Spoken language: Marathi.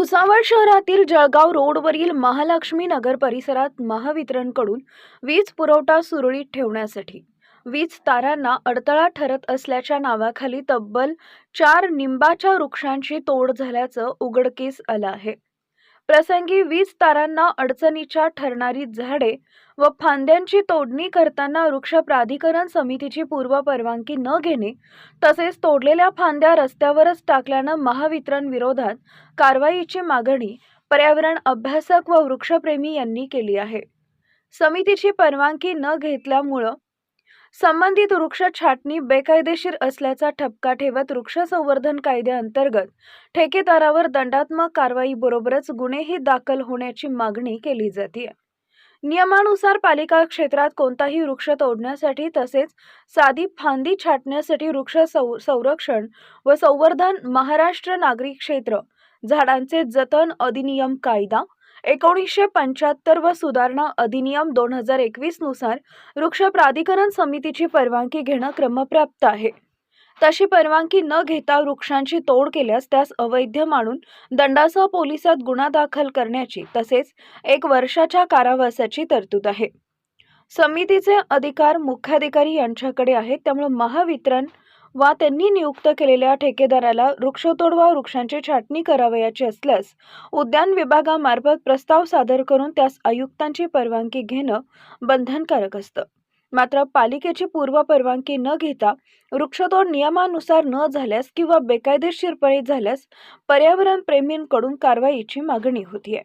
भुसावळ शहरातील जळगाव रोडवरील महालक्ष्मी नगर परिसरात महावितरणकडून वीज पुरवठा सुरळीत ठेवण्यासाठी वीज तारांना अडथळा ठरत असल्याच्या नावाखाली तब्बल 4 निंबाच्या वृक्षांची तोड झाल्याचं उघडकीस आलं आहे। प्रसंगी वीज तारांना अडचणीच्या ठरणारी झाडे व फांद्यांची तोडणी करताना वृक्ष प्राधिकरण समितीची पूर्व परवानगी न घेणे तसेच तोडलेल्या फांद्या रस्त्यावरच टाकल्यानं महावितरण विरोधात कारवाईची मागणी पर्यावरण अभ्यासक व वृक्षप्रेमी यांनी केली आहे। समितीची परवानगी न घेतल्यामुळे संबंधित वृक्ष छाटणी बेकायदेशीर असल्याचा ठपका ठेवत वृक्ष संवर्धन कायद्याअंतर्गत ठेकेदारावर दंडात्मक कारवाईबरोबरच गुन्हेही दाखल होण्याची मागणी केली जाते। नियमानुसार पालिका क्षेत्रात कोणताही वृक्ष तोडण्यासाठी तसेच साधी फांदी छाटण्यासाठी वृक्ष संरक्षण व संवर्धन महाराष्ट्र नागरिक क्षेत्र झाडांचे जतन अधिनियम कायदा 1975 व सुधारणा अधिनियम 2021 नुसार वृक्ष प्राधिकरण समितीची परवानगी घेणं क्रमप्राप्त आहे। तशी परवानगी न घेता वृक्षांची तोड केल्यास त्यास अवैध मानून दंडासह पोलिसात गुन्हा दाखल करण्याची तसेच 1 वर्षाच्या कारावासाची तरतूद आहे। समितीचे अधिकार मुख्याधिकारी यांच्याकडे आहेत, त्यामुळे महावितरण वा त्यांनी नियुक्त केलेल्या ठेकेदाराला वृक्षतोड वा वृक्षांची छाटणी करावयाची असल्यास उद्यान विभागामार्फत प्रस्ताव सादर करून त्यास आयुक्तांची परवानगी घेणं बंधनकारक असतं। मात्र पालिकेची पूर्व परवानगी न घेता वृक्षतोड नियमानुसार न झाल्यास किंवा बेकायदेशीरपणे झाल्यास पर्यावरण प्रेमींकडून कारवाईची मागणी होतीये।